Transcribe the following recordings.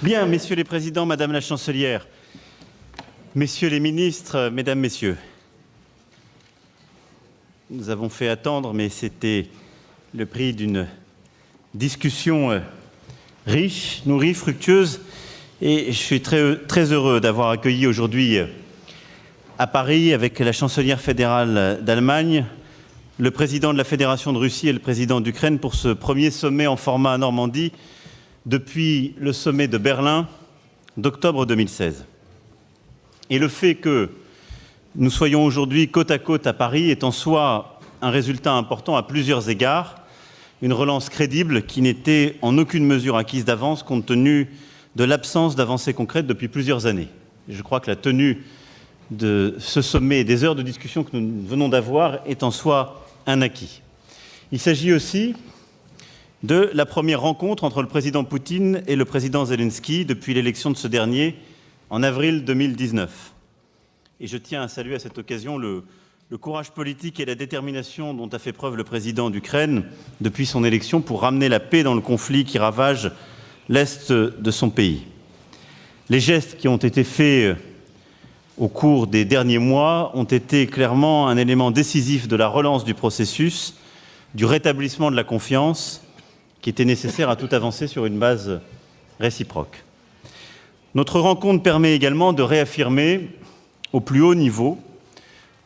Bien, messieurs les présidents, madame la chancelière, messieurs les ministres, mesdames, messieurs, nous avons fait attendre, mais c'était le prix d'une discussion riche, nourrie, fructueuse, et je suis très heureux d'avoir accueilli aujourd'hui à Paris, avec la chancelière fédérale d'Allemagne, le président de la Fédération de Russie et le président d'Ukraine pour ce premier sommet en format Normandie depuis le sommet de Berlin d'octobre 2016. Et le fait que nous soyons aujourd'hui côte à côte à Paris est en soi un résultat important à plusieurs égards, une relance crédible qui n'était en aucune mesure acquise d'avance compte tenu de l'absence d'avancées concrètes depuis plusieurs années. Je crois que la tenue de ce sommet et des heures de discussion que nous venons d'avoir est en soi un acquis. Il s'agit aussi de la première rencontre entre le président Poutine et le président Zelensky depuis l'élection de ce dernier en avril 2019. Et je tiens à saluer à cette occasion le courage politique et la détermination dont a fait preuve le président d'Ukraine depuis son élection pour ramener la paix dans le conflit qui ravage l'Est de son pays. Les gestes qui ont été faits au cours des derniers mois ont été clairement un élément décisif de la relance du processus, du rétablissement de la confiance qui était nécessaire à toute avancée sur une base réciproque. Notre rencontre permet également de réaffirmer au plus haut niveau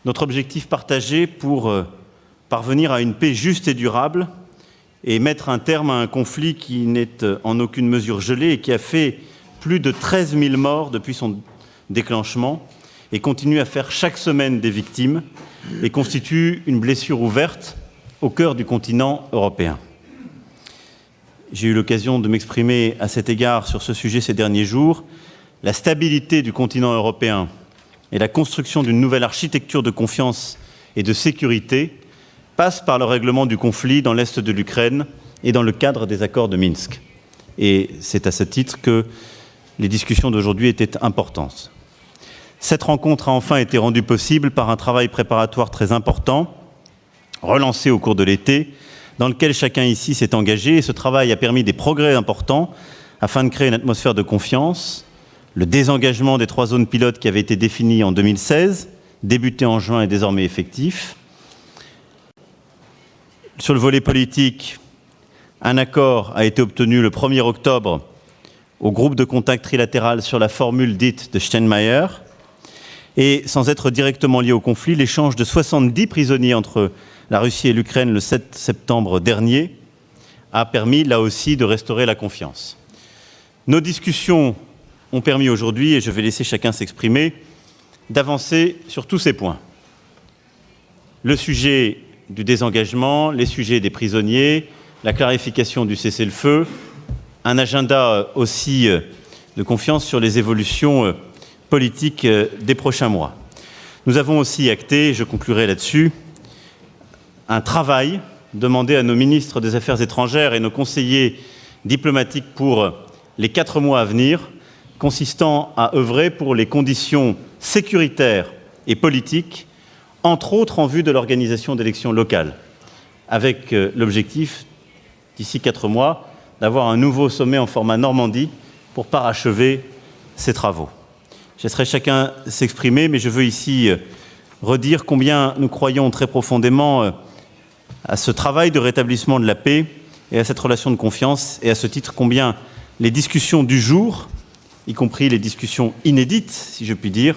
notre objectif partagé pour parvenir à une paix juste et durable et mettre un terme à un conflit qui n'est en aucune mesure gelé et qui a fait plus de 13 000 morts depuis son déclenchement et continue à faire chaque semaine des victimes et constitue une blessure ouverte au cœur du continent européen. J'ai eu l'occasion de m'exprimer à cet égard sur ce sujet ces derniers jours. La stabilité du continent européen et la construction d'une nouvelle architecture de confiance et de sécurité passe par le règlement du conflit dans l'est de l'Ukraine et dans le cadre des accords de Minsk. Et c'est à ce titre que les discussions d'aujourd'hui étaient importantes. Cette rencontre a enfin été rendue possible par un travail préparatoire très important, relancé au cours de l'été, dans lequel chacun ici s'est engagé. Et ce travail a permis des progrès importants afin de créer une atmosphère de confiance, le désengagement des 3 zones pilotes qui avaient été définies en 2016, débuté en juin et désormais effectif. Sur le volet politique, un accord a été obtenu le 1er octobre au groupe de contact trilatéral sur la formule dite de Steinmeier. Et sans être directement lié au conflit, l'échange de 70 prisonniers entre la Russie et l'Ukraine le 7 septembre dernier a permis, là aussi, de restaurer la confiance. Nos discussions ont permis aujourd'hui, et je vais laisser chacun s'exprimer, d'avancer sur tous ces points. Le sujet du désengagement, les sujets des prisonniers, la clarification du cessez-le-feu, un agenda aussi de confiance sur les évolutions politiques des prochains mois. Nous avons aussi acté, et je conclurai là-dessus, un travail demandé à nos ministres des Affaires étrangères et nos conseillers diplomatiques pour les 4 mois à venir, consistant à œuvrer pour les conditions sécuritaires et politiques, entre autres en vue de l'organisation d'élections locales, avec l'objectif, d'ici 4 mois, d'avoir un nouveau sommet en format Normandie pour parachever ces travaux. Je laisserai chacun s'exprimer, mais je veux ici redire combien nous croyons très profondément à ce travail de rétablissement de la paix et à cette relation de confiance, et à ce titre combien les discussions du jour, y compris les discussions inédites, si je puis dire,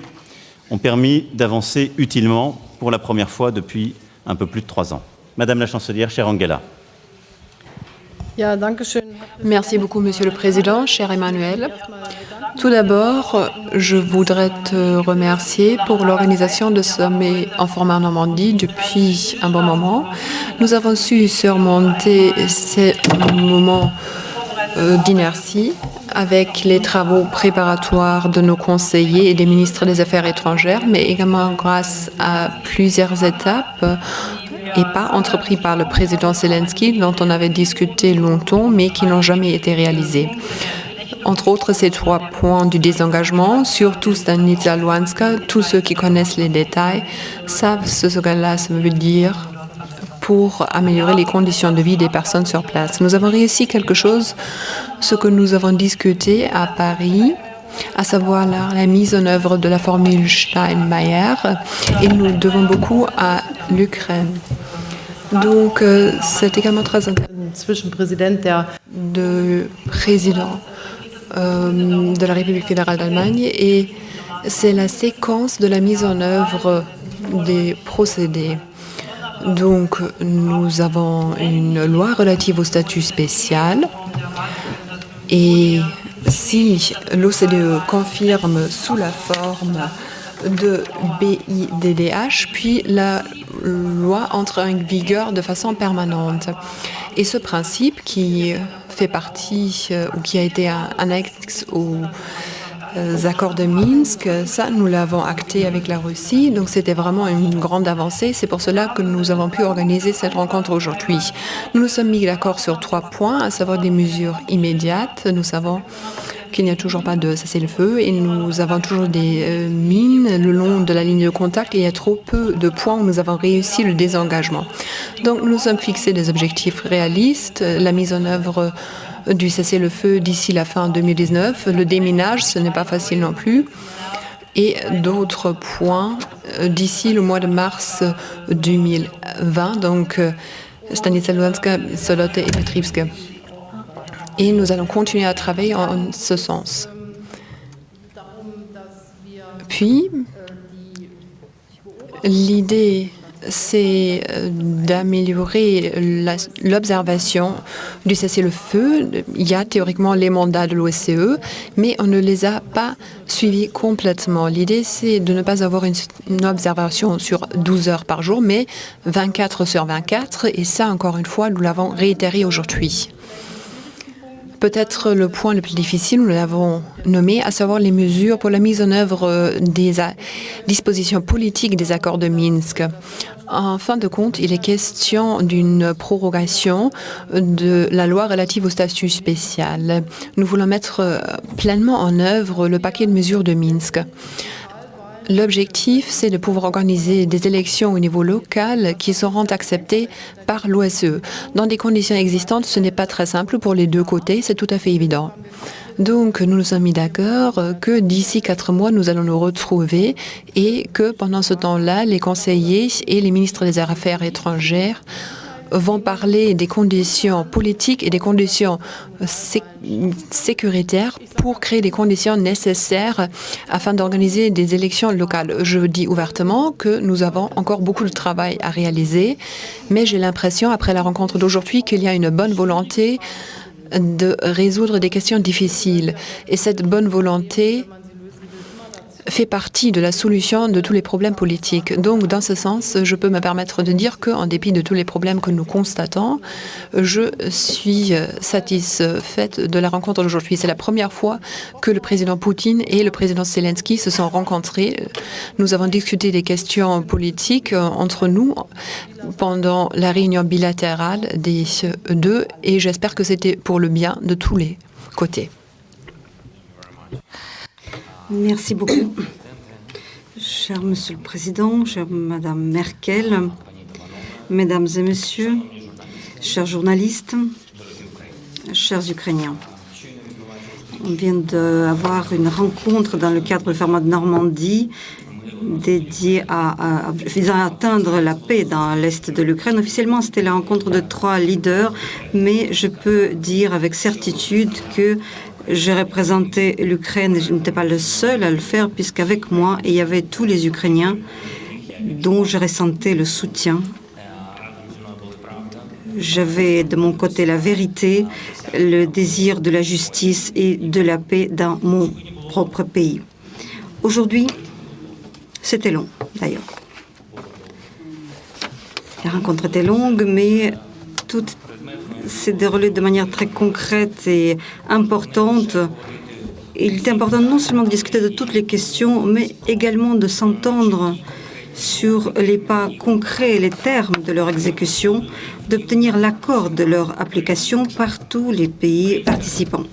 ont permis d'avancer utilement pour la première fois depuis un peu plus de 3 ans. Madame la chancelière, chère Angela. Merci beaucoup, Monsieur le Président, cher Emmanuel. Tout d'abord, je voudrais te remercier pour l'organisation de ce sommet en format Normandie depuis un bon moment. Nous avons su surmonter ces moments d'inertie avec les travaux préparatoires de nos conseillers et des ministres des Affaires étrangères, mais également grâce à plusieurs étapes et pas entrepris par le président Zelensky, dont on avait discuté longtemps, mais qui n'ont jamais été réalisés. Entre autres, ces 3 points du désengagement, surtout Stanitsa Luhanska, tous ceux qui connaissent les détails savent ce que cela veut dire pour améliorer les conditions de vie des personnes sur place. Nous avons réussi quelque chose, ce que nous avons discuté à Paris, à savoir la mise en œuvre de la formule Steinmeier, et nous devons beaucoup à l'Ukraine. Donc, c'est également très intéressant. De président de la République fédérale d'Allemagne, et c'est la séquence de la mise en œuvre des procédés. Donc, nous avons une loi relative au statut spécial, et si l'OCDE confirme sous la forme de BIDDH, puis la loi entre en vigueur de façon permanente. Et ce principe qui fait partie ou qui a été annexe aux accords de Minsk, ça, nous l'avons acté avec la Russie. Donc, c'était vraiment une grande avancée. C'est pour cela que nous avons pu organiser cette rencontre aujourd'hui. Nous nous sommes mis d'accord sur 3 points, à savoir des mesures immédiates. Nous savons qu'il n'y a toujours pas de cessez-le-feu et nous avons toujours des mines le long de la ligne de contact et il y a trop peu de points où nous avons réussi le désengagement. Donc, nous sommes fixés des objectifs réalistes, la mise en œuvre du cessez-le-feu d'ici la fin 2019. Le déminage, ce n'est pas facile non plus. Et d'autres points d'ici le mois de mars 2020, donc Stanislavska, Solote et Petrivsk. Et nous allons continuer à travailler en ce sens. Puis, l'idée, c'est d'améliorer l'observation du cessez-le-feu. Il y a théoriquement les mandats de l'OSCE, mais on ne les a pas suivis complètement. L'idée, c'est de ne pas avoir une observation sur 12 heures par jour, mais 24 sur 24. Et ça, encore une fois, nous l'avons réitéré aujourd'hui. Peut-être le point le plus difficile, nous l'avons nommé, à savoir les mesures pour la mise en œuvre des dispositions politiques des accords de Minsk. En fin de compte, il est question d'une prorogation de la loi relative au statut spécial. Nous voulons mettre pleinement en œuvre le paquet de mesures de Minsk. L'objectif, c'est de pouvoir organiser des élections au niveau local qui seront acceptées par l'OSCE. Dans des conditions existantes, ce n'est pas très simple pour les deux côtés, c'est tout à fait évident. Donc, nous nous sommes mis d'accord que d'ici 4 mois, nous allons nous retrouver et que pendant ce temps-là, les conseillers et les ministres des Affaires étrangères vont parler des conditions politiques et des conditions sécuritaires pour créer les conditions nécessaires afin d'organiser des élections locales. Je dis ouvertement que nous avons encore beaucoup de travail à réaliser, mais j'ai l'impression, après la rencontre d'aujourd'hui, qu'il y a une bonne volonté de résoudre des questions difficiles. Et cette bonne volonté fait partie de la solution de tous les problèmes politiques. Donc, dans ce sens, je peux me permettre de dire qu'en dépit de tous les problèmes que nous constatons, je suis satisfaite de la rencontre d'aujourd'hui. C'est la première fois que le président Poutine et le président Zelensky se sont rencontrés. Nous avons discuté des questions politiques entre nous pendant la réunion bilatérale des deux et j'espère que c'était pour le bien de tous les côtés. Merci beaucoup. Cher Monsieur le Président, chère Madame Merkel, Mesdames et Messieurs, chers journalistes, chers Ukrainiens. On vient d'avoir une rencontre dans le cadre du format de Normandie dédiée visant à atteindre la paix dans l'Est de l'Ukraine. Officiellement, c'était la rencontre de 3 leaders, mais je peux dire avec certitude que j'ai représenté l'Ukraine et je n'étais pas le seul à le faire, puisqu'avec moi, il y avait tous les Ukrainiens dont je ressentais le soutien. J'avais de mon côté la vérité, le désir de la justice et de la paix dans mon propre pays. Aujourd'hui, c'était long, d'ailleurs. La rencontre était longue, mais tout s'est déroulé de manière très concrète et importante. Il était important non seulement de discuter de toutes les questions, mais également de s'entendre sur les pas concrets et les termes de leur exécution, d'obtenir l'accord de leur application par tous les pays participants.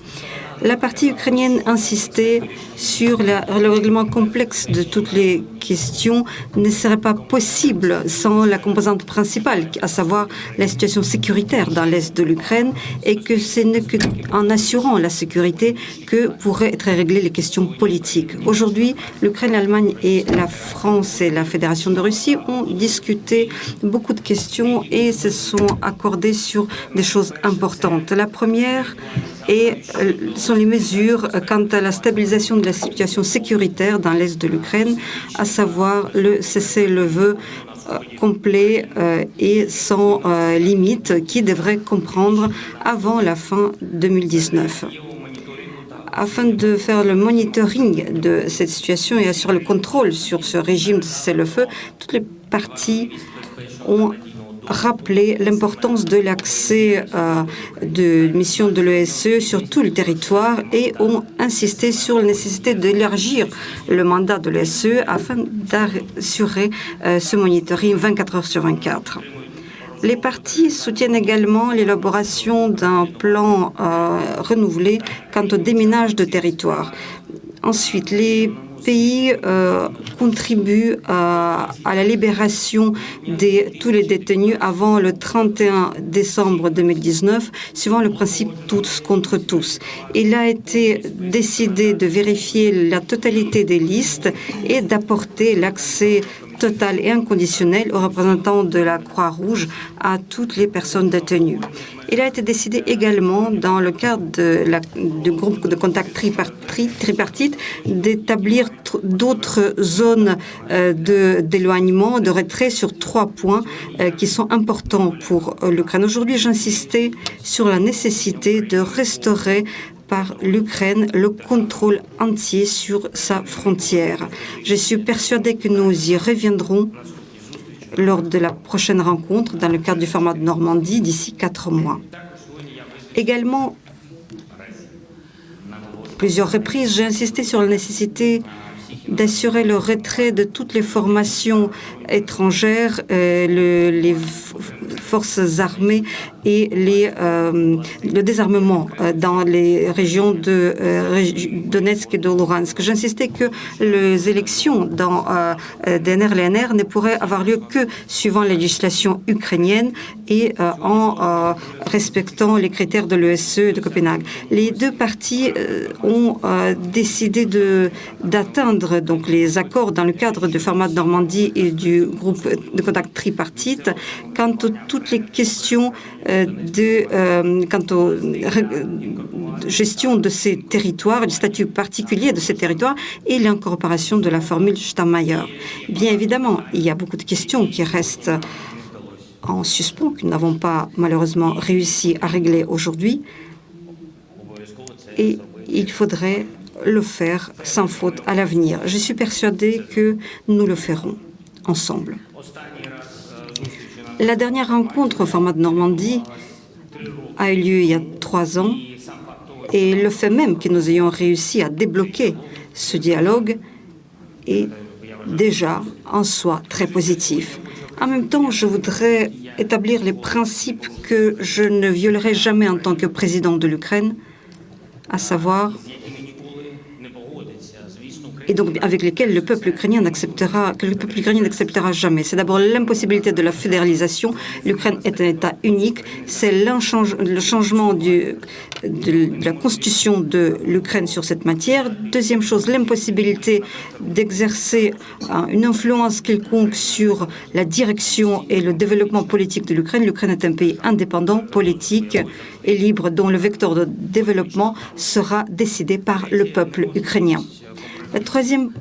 La partie ukrainienne insistait sur le règlement complexe de toutes les questions ne serait pas possible sans la composante principale, à savoir la situation sécuritaire dans l'est de l'Ukraine, et que ce n'est qu'en assurant la sécurité que pourraient être réglées les questions politiques. Aujourd'hui, l'Ukraine, l'Allemagne et la France et la Fédération de Russie ont discuté beaucoup de questions et se sont accordés sur des choses importantes. La première sont les mesures quant à la stabilisation de la situation sécuritaire dans l'est de l'Ukraine, à savoir le cessez-le-feu complet et sans limite qui devrait comprendre avant la fin 2019. Afin de faire le monitoring de cette situation et assurer le contrôle sur ce régime de cessez-le-feu, toutes les parties ont rappelé l'importance de l'accès de missions de l'ESE sur tout le territoire et ont insisté sur la nécessité d'élargir le mandat de l'ESE afin d'assurer ce monitoring 24 heures sur 24. Les partis soutiennent également l'élaboration d'un plan renouvelé quant au déminage de territoire. Ensuite, les pays contribuent à la libération de tous les détenus avant le 31 décembre 2019, suivant le principe tous contre tous. Il a été décidé de vérifier la totalité des listes et d'apporter l'accès total et inconditionnel aux représentants de la Croix-Rouge à toutes les personnes détenues. Il a été décidé également, dans le cadre du groupe de contact tripartite, d'établir d'autres zones d'éloignement, de retrait sur 3 points qui sont importants pour l'Ukraine. Aujourd'hui, j'insistais sur la nécessité de restaurer par l'Ukraine le contrôle entier sur sa frontière. Je suis persuadée que nous y reviendrons lors de la prochaine rencontre dans le cadre du format de Normandie d'ici 4 mois. Également, plusieurs reprises, j'ai insisté sur la nécessité d'assurer le retrait de toutes les formations étrangères, les forces armées et le désarmement dans les régions de Donetsk et de Luhansk. J'insistais que les élections dans DNR et LNR ne pourraient avoir lieu que suivant la législation ukrainienne et en respectant les critères de l'ESE et de Copenhague. Les deux parties ont décidé d'atteindre donc les accords dans le cadre du format de Normandie et du groupe de contact tripartite quant à toutes les questions quant aux gestion de ces territoires, du statut particulier de ces territoires et l'incorporation de la formule Steinmeier. Bien évidemment, il y a beaucoup de questions qui restent en suspens, que nous n'avons pas malheureusement réussi à régler aujourd'hui, et il faudrait le faire sans faute à l'avenir. Je suis persuadée que nous le ferons ensemble. La dernière rencontre au format de Normandie a eu lieu il y a 3 ans et le fait même que nous ayons réussi à débloquer ce dialogue est déjà en soi très positif. En même temps, je voudrais établir les principes que je ne violerai jamais en tant que président de l'Ukraine, à savoir, et donc avec lesquels le peuple ukrainien n'acceptera jamais. C'est d'abord l'impossibilité de la fédéralisation. L'Ukraine est un État unique. C'est le changement de la constitution de l'Ukraine sur cette matière. Deuxième chose, l'impossibilité d'exercer une influence quelconque sur la direction et le développement politique de l'Ukraine. L'Ukraine est un pays indépendant, politique et libre, dont le vecteur de développement sera décidé par le peuple ukrainien. La troisième,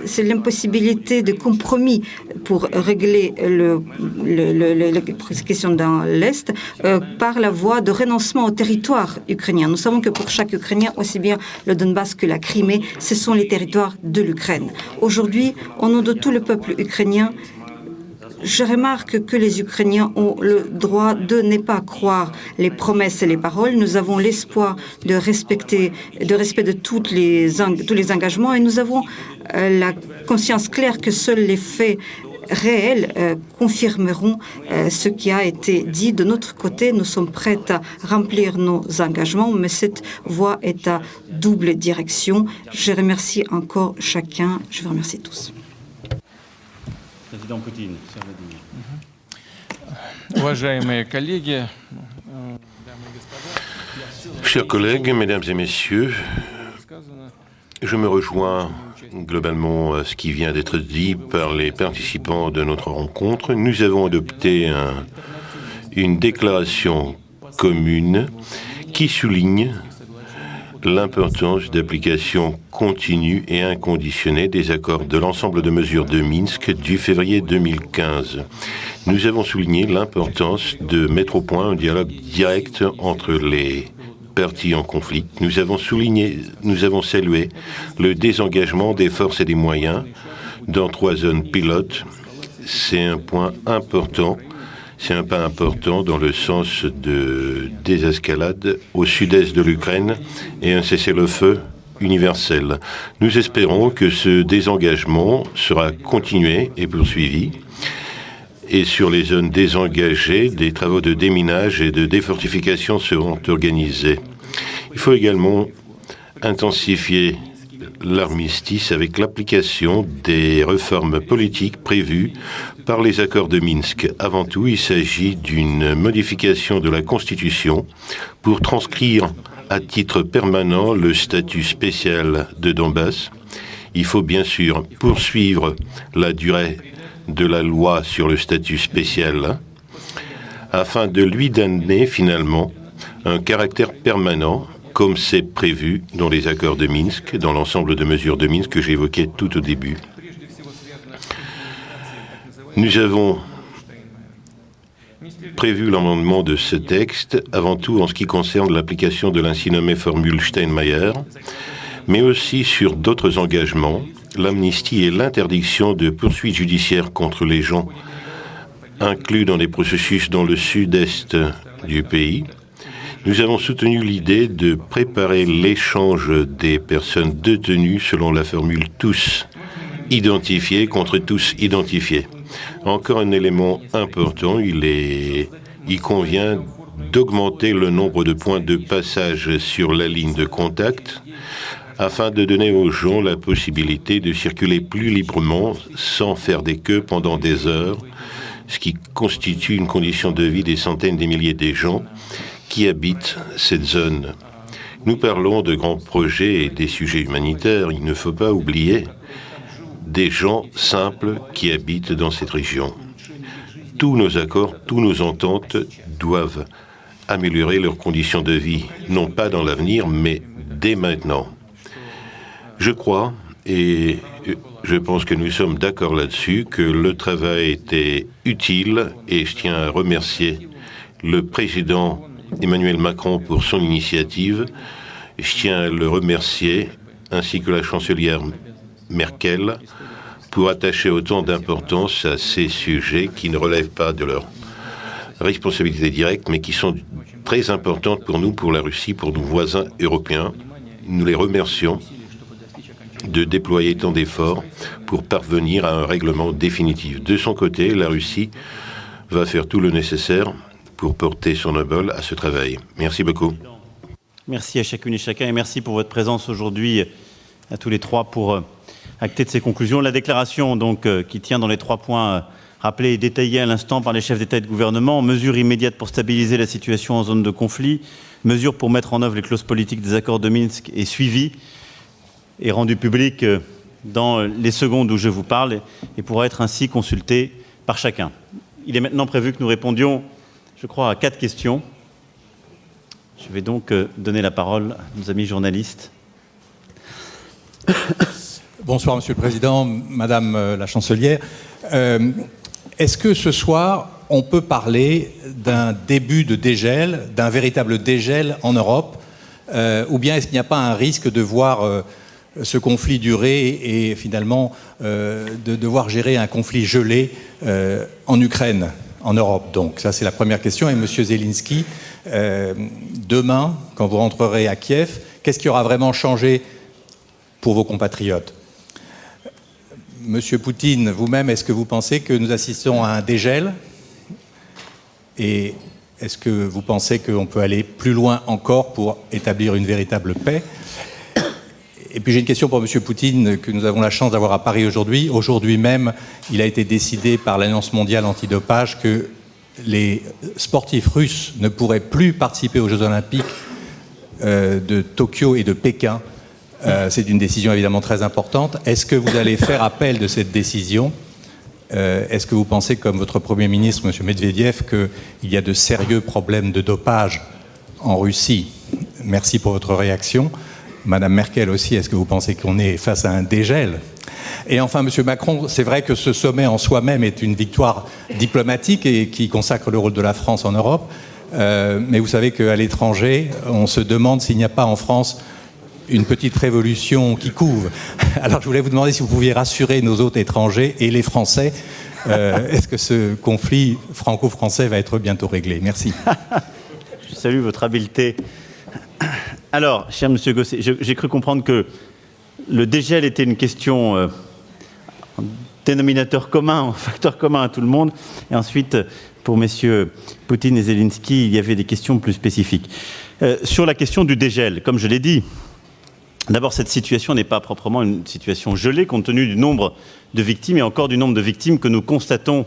c'est l'impossibilité de compromis pour régler la question dans l'Est par la voie de renoncement au territoire ukrainien. Nous savons que pour chaque Ukrainien, aussi bien le Donbass que la Crimée, ce sont les territoires de l'Ukraine. Aujourd'hui, au nom de tout le peuple ukrainien, je remarque que les Ukrainiens ont le droit de ne pas croire les promesses et les paroles. Nous avons l'espoir de respect de tous les engagements et nous avons la conscience claire que seuls les faits réels confirmeront ce qui a été dit. De notre côté, nous sommes prêts à remplir nos engagements, mais cette voie est à double direction. Je remercie encore chacun. Je vous remercie tous. Président Poutine, cher Vladimir. Chers collègues, mesdames et messieurs, je me rejoins globalement à ce qui vient d'être dit par les participants de notre rencontre. Nous avons adopté une déclaration commune qui souligne l'importance d'application continue et inconditionnée des accords de l'ensemble de mesures de Minsk du février 2015. Nous avons souligné l'importance de mettre au point un dialogue direct entre les parties en conflit. Nous avons salué le désengagement des forces et des moyens dans 3 zones pilotes. C'est un point important. C'est un pas important dans le sens de désescalade au sud-est de l'Ukraine et un cessez-le-feu universel. Nous espérons que ce désengagement sera continué et poursuivi. Et sur les zones désengagées, des travaux de déminage et de défortification seront organisés. Il faut également intensifier l'armistice avec l'application des réformes politiques prévues par les accords de Minsk. Avant tout, il s'agit d'une modification de la Constitution pour transcrire à titre permanent le statut spécial de Donbass. Il faut bien sûr poursuivre la durée de la loi sur le statut spécial afin de lui donner finalement un caractère permanent comme c'est prévu dans les accords de Minsk, dans l'ensemble de mesures de Minsk que j'évoquais tout au début. Nous avons prévu l'amendement de ce texte, avant tout en ce qui concerne l'application de l'ainsi nommée formule Steinmeier, mais aussi sur d'autres engagements, l'amnistie et l'interdiction de poursuites judiciaires contre les gens inclus dans des processus dans le sud-est du pays. Nous avons soutenu l'idée de préparer l'échange des personnes détenues selon la formule tous identifiés contre tous identifiés. Encore un élément important, il convient d'augmenter le nombre de points de passage sur la ligne de contact afin de donner aux gens la possibilité de circuler plus librement sans faire des queues pendant des heures, ce qui constitue une condition de vie des centaines de milliers de gens qui habitent cette zone. Nous parlons de grands projets et des sujets humanitaires. Il ne faut pas oublier des gens simples qui habitent dans cette région. Tous nos accords, tous nos ententes doivent améliorer leurs conditions de vie, non pas dans l'avenir, mais dès maintenant. Je crois, et je pense que nous sommes d'accord là-dessus, que le travail était utile et je tiens à remercier le président Emmanuel Macron pour son initiative. Je tiens à le remercier, ainsi que la chancelière Merkel, pour attacher autant d'importance à ces sujets qui ne relèvent pas de leur responsabilité directe, mais qui sont très importantes pour nous, pour la Russie, pour nos voisins européens. Nous les remercions de déployer tant d'efforts pour parvenir à un règlement définitif. De son côté, la Russie va faire tout le nécessaire pour porter son obol à ce travail. Merci beaucoup. Merci à chacune et chacun et merci pour votre présence aujourd'hui à tous les trois pour acter de ces conclusions. La déclaration donc qui tient dans les 3 points rappelés et détaillés à l'instant par les chefs d'État et de gouvernement, mesures immédiates pour stabiliser la situation en zone de conflit, mesures pour mettre en œuvre les clauses politiques des accords de Minsk et suivies et rendues publiques dans les secondes où je vous parle et pourra être ainsi consultées par chacun. Il est maintenant prévu que nous répondions, je crois, à 4 questions. Je vais donc donner la parole à nos amis journalistes. Bonsoir, Monsieur le Président, Madame la Chancelière. Est-ce que ce soir, on peut parler d'un début de dégel, d'un véritable dégel en Europe, ou bien est-ce qu'il n'y a pas un risque de voir ce conflit durer et finalement de devoir gérer un conflit gelé en Ukraine, en Europe? Donc ça, c'est la première question. Et Monsieur Zelensky, demain, quand vous rentrerez à Kiev, qu'est-ce qui aura vraiment changé pour vos compatriotes? Monsieur Poutine, vous-même, est-ce que vous pensez que nous assistons à un dégel? Et est-ce que vous pensez qu'on peut aller plus loin encore pour établir une véritable paix? Et puis j'ai une question pour Monsieur Poutine, que nous avons la chance d'avoir à Paris aujourd'hui. Aujourd'hui même, il a été décidé par l'Alliance mondiale antidopage que les sportifs russes ne pourraient plus participer aux Jeux olympiques de Tokyo et de Pékin. C'est une décision évidemment très importante. Est-ce que vous allez faire appel de cette décision? Est-ce que vous pensez, comme votre Premier ministre, M. Medvedev, qu'il y a de sérieux problèmes de dopage en Russie? Merci pour votre réaction. Madame Merkel aussi, est-ce que vous pensez qu'on est face à un dégel? Et enfin, M. Macron, c'est vrai que ce sommet en soi-même est une victoire diplomatique et qui consacre le rôle de la France en Europe. Mais vous savez qu'à l'étranger, on se demande s'il n'y a pas en France une petite révolution qui couve. Alors je voulais vous demander si vous pouviez rassurer nos hôtes étrangers et les Français. Est-ce que ce conflit franco-français va être bientôt réglé? Merci. Je salue votre habileté. Alors, cher Monsieur Gosset, j'ai cru comprendre que le dégel était une question, un dénominateur commun, un facteur commun à tout le monde. Et ensuite, pour messieurs Poutine et Zelensky, il y avait des questions plus spécifiques. Sur la question du dégel, comme je l'ai dit, d'abord, cette situation n'est pas proprement une situation gelée, compte tenu du nombre de victimes et encore du nombre de victimes que nous constatons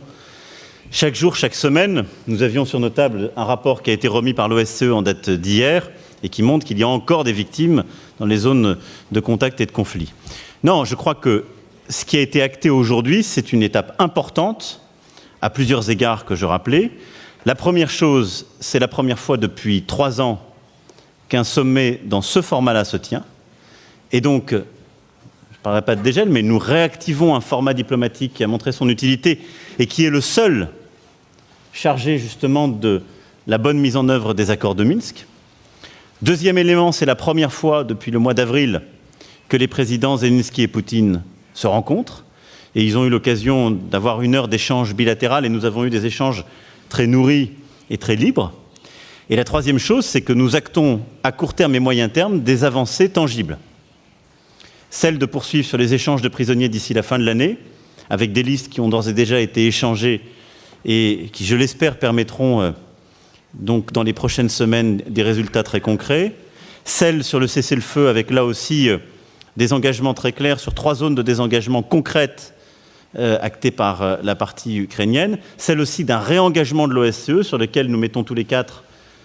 chaque jour, chaque semaine. Nous avions sur nos tables un rapport qui a été remis par l'OSCE en date d'hier et qui montre qu'il y a encore des victimes dans les zones de contact et de conflit. Non, je crois que ce qui a été acté aujourd'hui, c'est une étape importante, à plusieurs égards que je rappelais. La première chose, c'est la première fois depuis 3 ans qu'un sommet dans ce format-là se tient. Et donc, je ne parlerai pas de dégel, mais nous réactivons un format diplomatique qui a montré son utilité et qui est le seul chargé justement de la bonne mise en œuvre des accords de Minsk. Deuxième élément, c'est la première fois depuis le mois d'avril que les présidents Zelensky et Poutine se rencontrent. Et ils ont eu l'occasion d'avoir 1 heure d'échange bilatéral et nous avons eu des échanges très nourris et très libres. Et la troisième chose, c'est que nous actons à court terme et moyen terme des avancées tangibles. Celle de poursuivre sur les échanges de prisonniers d'ici la fin de l'année, avec des listes qui ont d'ores et déjà été échangées et qui, je l'espère, permettront donc dans les prochaines semaines des résultats très concrets. Celle sur le cessez-le-feu, avec là aussi des engagements très clairs sur 3 zones de désengagement concrètes actées par la partie ukrainienne. Celle aussi d'un réengagement de l'OSCE, sur lequel nous mettons tous les 4,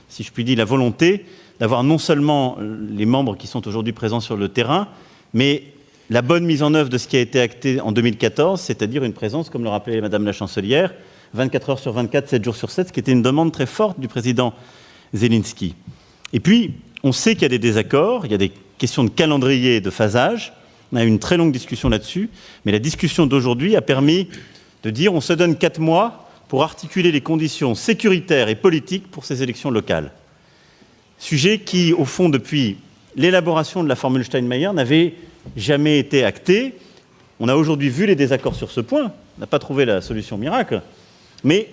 si je puis dire, la volonté d'avoir non seulement les membres qui sont aujourd'hui présents sur le terrain, mais la bonne mise en œuvre de ce qui a été acté en 2014, c'est-à-dire une présence, comme le rappelait Madame la Chancelière, 24 heures sur 24, 7 jours sur 7, ce qui était une demande très forte du président Zelensky. Et puis, on sait qu'il y a des désaccords, il y a des questions de calendrier et de phasage. On a eu une très longue discussion là-dessus, mais la discussion d'aujourd'hui a permis de dire on se donne 4 mois pour articuler les conditions sécuritaires et politiques pour ces élections locales. Sujet qui, au fond, depuis l'élaboration de la formule Steinmeier, n'avait jamais été acté. On a aujourd'hui vu les désaccords sur ce point, on n'a pas trouvé la solution miracle, mais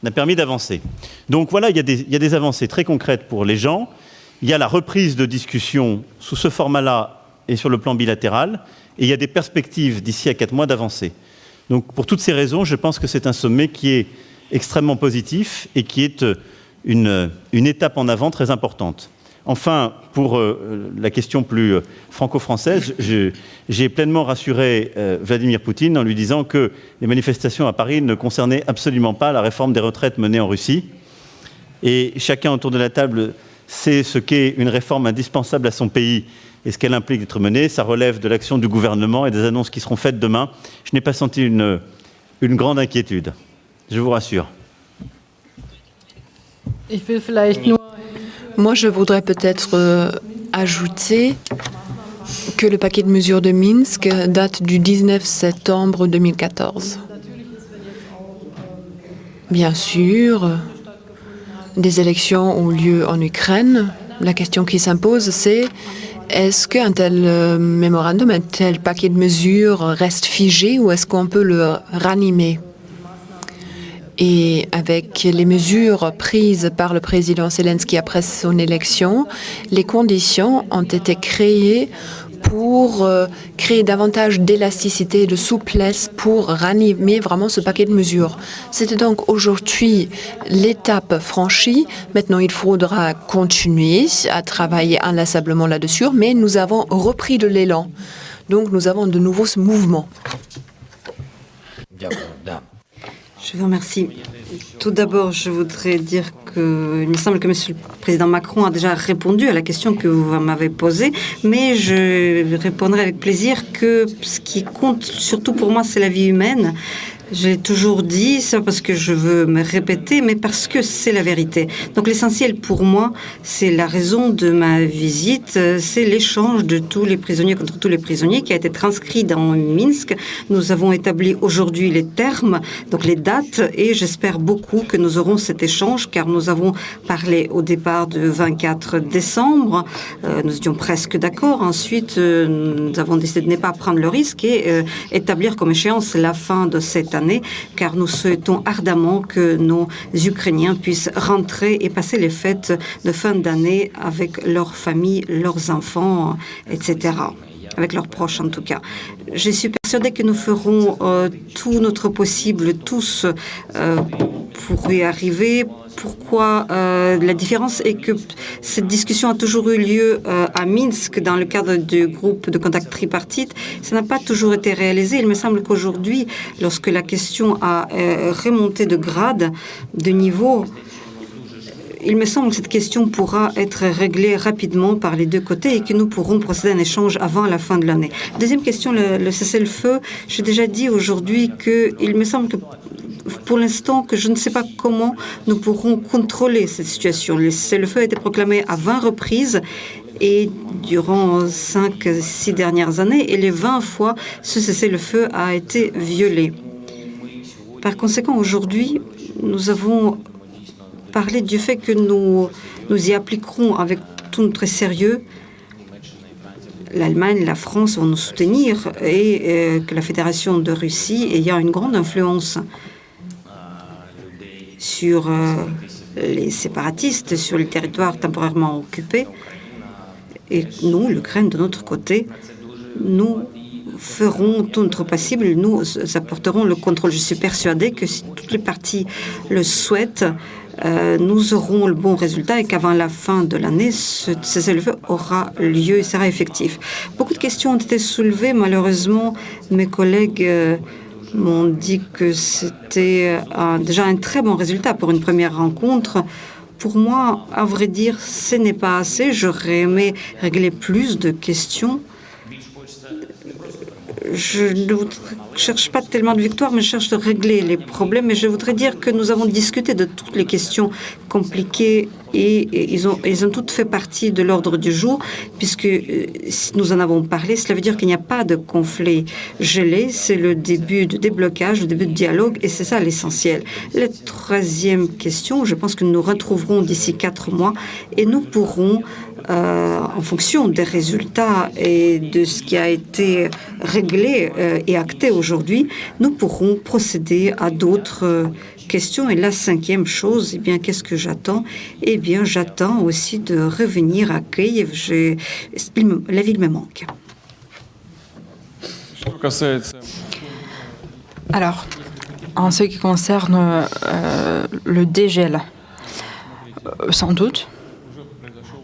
on a permis d'avancer. Donc voilà, il y a des avancées très concrètes pour les gens. Il y a la reprise de discussion sous ce format-là et sur le plan bilatéral, et il y a des perspectives d'ici à 4 mois d'avancer. Donc pour toutes ces raisons, je pense que c'est un sommet qui est extrêmement positif et qui est une étape en avant très importante. Enfin, pour la question plus franco-française, j'ai pleinement rassuré Vladimir Poutine en lui disant que les manifestations à Paris ne concernaient absolument pas la réforme des retraites menée en Russie. Et chacun autour de la table sait ce qu'est une réforme indispensable à son pays et ce qu'elle implique d'être menée. Ça relève de l'action du gouvernement et des annonces qui seront faites demain. Je n'ai pas senti une grande inquiétude. Je vous rassure. Moi, je voudrais peut-être ajouter que le paquet de mesures de Minsk date du 19 septembre 2014. Bien sûr, des élections ont lieu en Ukraine. La question qui s'impose, c'est est-ce qu'un tel mémorandum, un tel paquet de mesures reste figé ou est-ce qu'on peut le ranimer? Et avec les mesures prises par le président Zelensky après son élection, les conditions ont été créées pour créer davantage d'élasticité et de souplesse pour ranimer vraiment ce paquet de mesures. C'était donc aujourd'hui l'étape franchie. Maintenant, il faudra continuer à travailler inlassablement là-dessus, mais nous avons repris de l'élan. Donc, nous avons de nouveau ce mouvement. Je vous remercie. Tout d'abord, je voudrais dire qu'il me semble que M. le Président Macron a déjà répondu à la question que vous m'avez posée, mais je répondrai avec plaisir que ce qui compte surtout pour moi, c'est la vie humaine. J'ai toujours dit, ça parce que je veux me répéter, mais parce que c'est la vérité. Donc l'essentiel pour moi, c'est la raison de ma visite, c'est l'échange de tous les prisonniers contre tous les prisonniers qui a été transcrit dans Minsk. Nous avons établi aujourd'hui les termes, donc les dates, et j'espère beaucoup que nous aurons cet échange, car nous avons parlé au départ de 24 décembre. Nous étions presque d'accord. Ensuite, nous avons décidé de ne pas prendre le risque et établir comme échéance la fin de cette année, car nous souhaitons ardemment que nos Ukrainiens puissent rentrer et passer les fêtes de fin d'année avec leurs familles, leurs enfants, etc. Avec leurs proches en tout cas. Je suis persuadée que nous ferons tout notre possible, tous, pour y arriver. Pourquoi la différence est que cette discussion a toujours eu lieu à Minsk dans le cadre du groupe de contact tripartite. Ça n'a pas toujours été réalisé. Il me semble qu'aujourd'hui, lorsque la question a remonté de grade, de niveau, il me semble que cette question pourra être réglée rapidement par les deux côtés et que nous pourrons procéder à un échange avant la fin de l'année. Deuxième question, le cessez-le-feu. J'ai déjà dit aujourd'hui qu'il me semble que pour l'instant, que je ne sais pas comment nous pourrons contrôler cette situation. Le cessez-le-feu a été proclamé à 20 reprises et durant 5-6 dernières années, et les 20 fois, ce cessez-le-feu a été violé. Par conséquent, aujourd'hui, nous avons parlé du fait que nous y appliquerons avec tout notre sérieux. L'Allemagne, la France vont nous soutenir et que la Fédération de Russie ayant une grande influence sur les séparatistes, sur les territoires temporairement occupés. Et nous, l'Ukraine, de notre côté, nous ferons tout notre possible, nous apporterons le contrôle. Je suis persuadée que si toutes les parties le souhaitent, nous aurons le bon résultat et qu'avant la fin de l'année, ce cessez-le-feu aura lieu et sera effectif. Beaucoup de questions ont été soulevées. Malheureusement, mes collègues m'ont dit que c'était déjà un très bon résultat pour une première rencontre. Pour moi, à vrai dire, ce n'est pas assez. J'aurais aimé régler plus de questions. Je ne cherche pas tellement de victoire, mais je cherche de régler les problèmes. Et je voudrais dire que nous avons discuté de toutes les questions compliquées et ils ont toutes fait partie de l'ordre du jour, puisque nous en avons parlé. Cela veut dire qu'il n'y a pas de conflit gelé. C'est le début de déblocage, le début de dialogue, et c'est ça l'essentiel. La troisième question, je pense que nous retrouverons d'ici 4 mois et nous pourrons en fonction des résultats et de ce qui a été réglé et acté aujourd'hui, nous pourrons procéder à d'autres questions. Et la cinquième chose, eh bien, qu'est-ce que j'attends? Eh bien, j'attends aussi de revenir à Kiev. La ville me manque. Alors, en ce qui concerne le dégel, sans doute,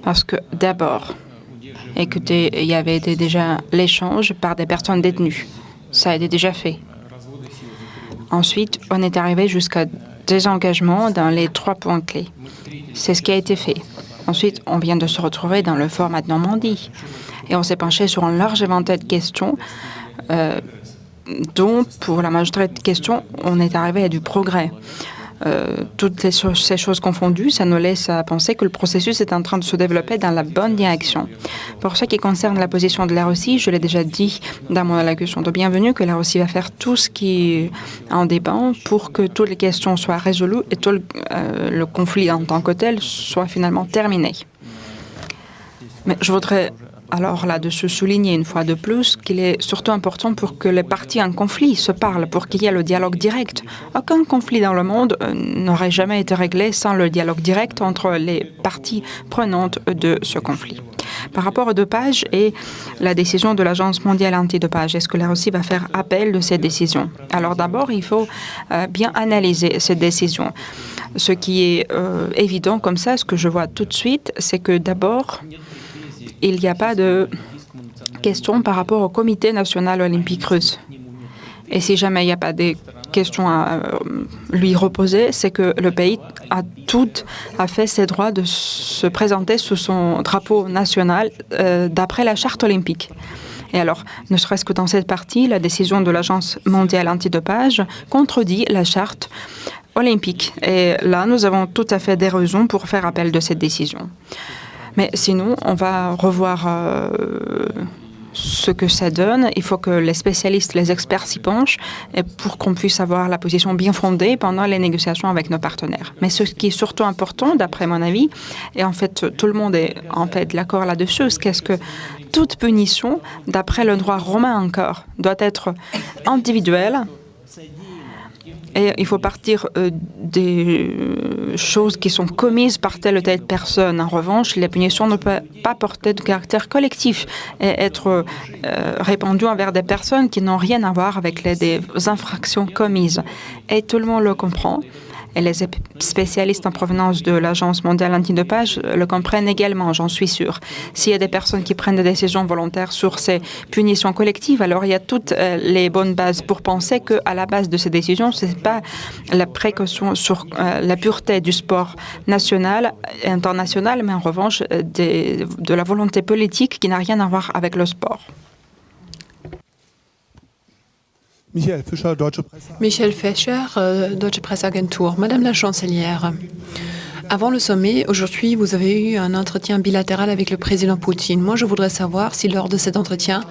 parce que d'abord, écoutez, il y avait déjà l'échange par des personnes détenues. Ça a été déjà fait. Ensuite, on est arrivé jusqu'à des engagements dans les 3 points clés. C'est ce qui a été fait. Ensuite, on vient de se retrouver dans le format de Normandie. Et on s'est penché sur un large éventail de questions, dont, pour la majorité de questions, on est arrivé à du progrès. Toutes ces choses confondues, ça nous laisse à penser que le processus est en train de se développer dans la bonne direction. Pour ce qui concerne la position de la Russie, je l'ai déjà dit dans mon allocution de bienvenue que la Russie va faire tout ce qui en dépend pour que toutes les questions soient résolues et tout le conflit en tant que tel soit finalement terminé. Mais je voudrais alors là-dessus souligner une fois de plus qu'il est surtout important pour que les parties en conflit se parlent, pour qu'il y ait le dialogue direct. Aucun conflit dans le monde n'aurait jamais été réglé sans le dialogue direct entre les parties prenantes de ce conflit. Par rapport au dopage et la décision de l'Agence mondiale antidopage, est-ce que la Russie va faire appel de cette décision? Alors d'abord, il faut bien analyser cette décision. Ce qui est évident comme ça, ce que je vois tout de suite, c'est que d'abord, il n'y a pas de question par rapport au Comité national olympique russe. Et si jamais il n'y a pas de questions à lui reposer, c'est que le pays a fait ses droits de se présenter sous son drapeau national d'après la charte olympique. Et alors, ne serait-ce que dans cette partie, la décision de l'Agence mondiale antidopage contredit la charte olympique. Et là, nous avons tout à fait des raisons pour faire appel de cette décision. Mais sinon, on va revoir ce que ça donne. Il faut que les spécialistes, les experts s'y penchent et pour qu'on puisse avoir la position bien fondée pendant les négociations avec nos partenaires. Mais ce qui est surtout important, d'après mon avis, et en fait tout le monde est en fait d'accord là-dessus, c'est que toute punition, d'après le droit romain encore, doit être individuelle. Et il faut partir des choses qui sont commises par telle ou telle personne. En revanche, les punitions ne peuvent pas porter de caractère collectif et être répandues envers des personnes qui n'ont rien à voir avec des infractions commises. Et tout le monde le comprend. Et les spécialistes en provenance de l'Agence mondiale antidopage le comprennent également, j'en suis sûre. S'il y a des personnes qui prennent des décisions volontaires sur ces punitions collectives, alors il y a toutes les bonnes bases pour penser qu'à la base de ces décisions, ce n'est pas la précaution sur la pureté du sport national et international, mais en revanche de la volonté politique qui n'a rien à voir avec le sport. Michael Fischer, Deutsche Presseagentur. Madame la Chancelière, avant le sommet, aujourd'hui, vous avez eu un entretien bilatéral avec le président Poutine. Moi, je voudrais savoir si lors de cet entretien,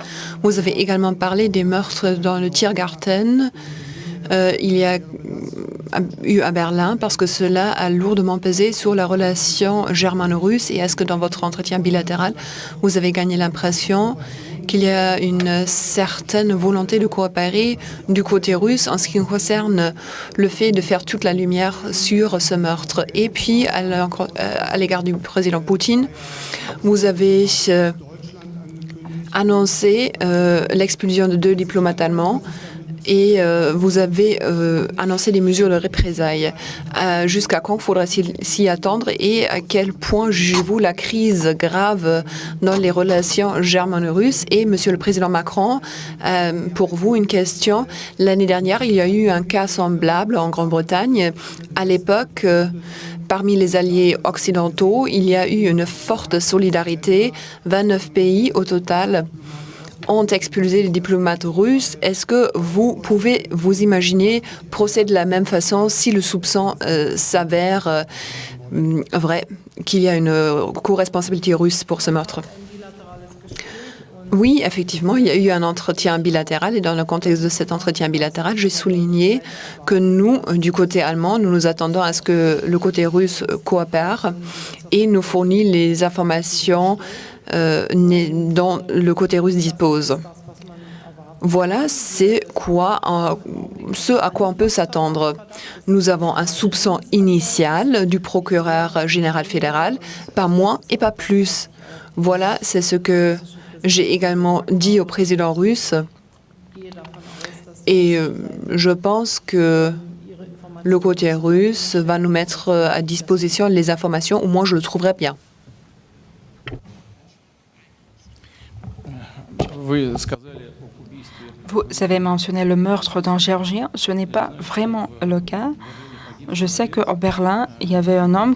vous avez également parlé des meurtres dans le Tiergarten. Il y a eu à Berlin, parce que cela a lourdement pesé sur la relation germano-russe. Et est-ce que dans votre entretien bilatéral, vous avez gagné l'impression qu'il y a une certaine volonté de coopérer du côté russe en ce qui concerne le fait de faire toute la lumière sur ce meurtre? Et puis, à l'égard du président Poutine, vous avez annoncé l'expulsion de 2 diplomates allemands et vous avez annoncé des mesures de représailles. Jusqu'à quand faudra-t-il s'y attendre et à quel point jugez-vous la crise grave dans les relations germano-russes? Et Monsieur le Président Macron, pour vous, une question. L'année dernière, il y a eu un cas semblable en Grande-Bretagne. À l'époque, parmi les alliés occidentaux, il y a eu une forte solidarité. 29 pays au total ont expulsé les diplomates russes. Est-ce que vous pouvez vous imaginer procéder de la même façon si le soupçon s'avère vrai, qu'il y a une co-responsabilité russe pour ce meurtre? Oui, effectivement, il y a eu un entretien bilatéral et dans le contexte de cet entretien bilatéral, j'ai souligné que nous, du côté allemand, nous nous attendons à ce que le côté russe coopère et nous fournit les informations dont le côté russe dispose. Voilà, c'est ce à quoi on peut s'attendre. Nous avons un soupçon initial du procureur général fédéral, pas moins et pas plus. Voilà, c'est ce que j'ai également dit au président russe. Et je pense que le côté russe va nous mettre à disposition les informations, au moins je le trouverai bien. Vous avez mentionné le meurtre d'un Géorgien. Ce n'est pas vraiment le cas. Je sais qu'au Berlin, il y avait un homme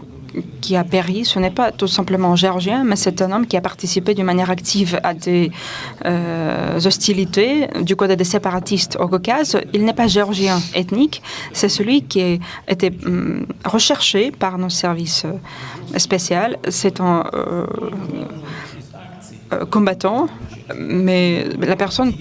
qui a péri. Ce n'est pas tout simplement géorgien, mais c'est un homme qui a participé d'une manière active à des hostilités du côté des séparatistes au Caucase. Il n'est pas géorgien ethnique, c'est celui qui a été recherché par nos services spéciaux. C'est un combattant, mais la personne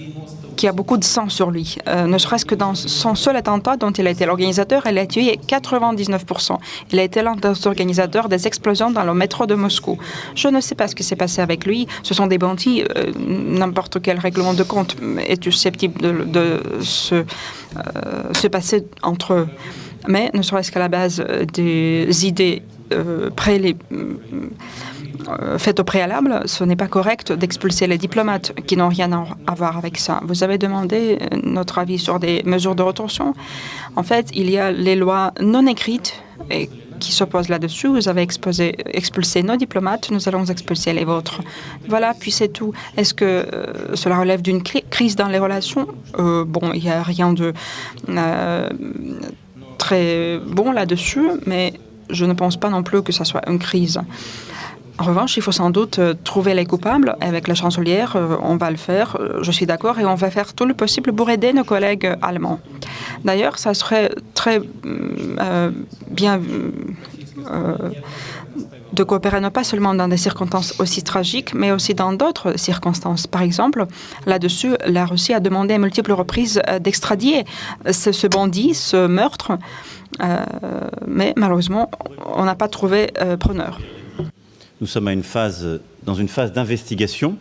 qui a beaucoup de sang sur lui. Ne serait-ce que dans son seul attentat dont il a été l'organisateur, il a tué 99%. Il a été l'un des organisateurs des explosions dans le métro de Moscou. Je ne sais pas ce qui s'est passé avec lui. Ce sont des bandits. N'importe quel règlement de compte est susceptible de se passer entre eux. Mais ne serait-ce qu'à la base des idées faite au préalable, ce n'est pas correct d'expulser les diplomates qui n'ont rien à voir avec ça. Vous avez demandé notre avis sur des mesures de rétorsion. En fait, il y a les lois non écrites et qui s'opposent là-dessus. Vous avez expulsé nos diplomates, nous allons expulser les vôtres. Voilà, puis c'est tout. Est-ce que cela relève d'une crise dans les relations? Bon, il n'y a rien de très bon là-dessus, mais je ne pense pas non plus que ça soit une crise. En revanche, il faut sans doute trouver les coupables. Avec la chancelière, on va le faire, je suis d'accord, et on va faire tout le possible pour aider nos collègues allemands. D'ailleurs, ça serait très bien de coopérer non pas seulement dans des circonstances aussi tragiques, mais aussi dans d'autres circonstances. Par exemple, là-dessus, la Russie a demandé à multiples reprises d'extradier ce bandit, ce meurtre, mais malheureusement, on n'a pas trouvé preneur. Nous sommes dans une phase d'investigation.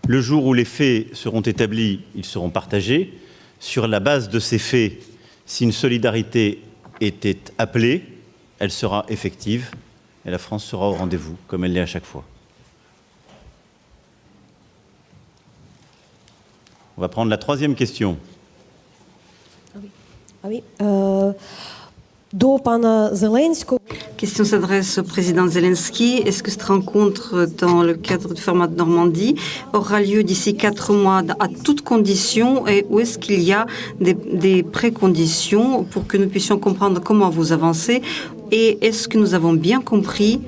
Le jour où les faits seront établis, ils seront partagés. Sur la base de ces faits, si une solidarité était appelée, elle sera effective et la France sera au rendez-vous, comme elle l'est à chaque fois. On va prendre la troisième question. Question s'adresse au président Zelensky. Est-ce que cette rencontre, dans le cadre du format de Normandie, aura lieu d'ici 4 mois à toutes conditions, et où est-ce qu'il y a des préconditions pour que nous puissions comprendre comment vous avancez? Et est-ce que nous avons bien compris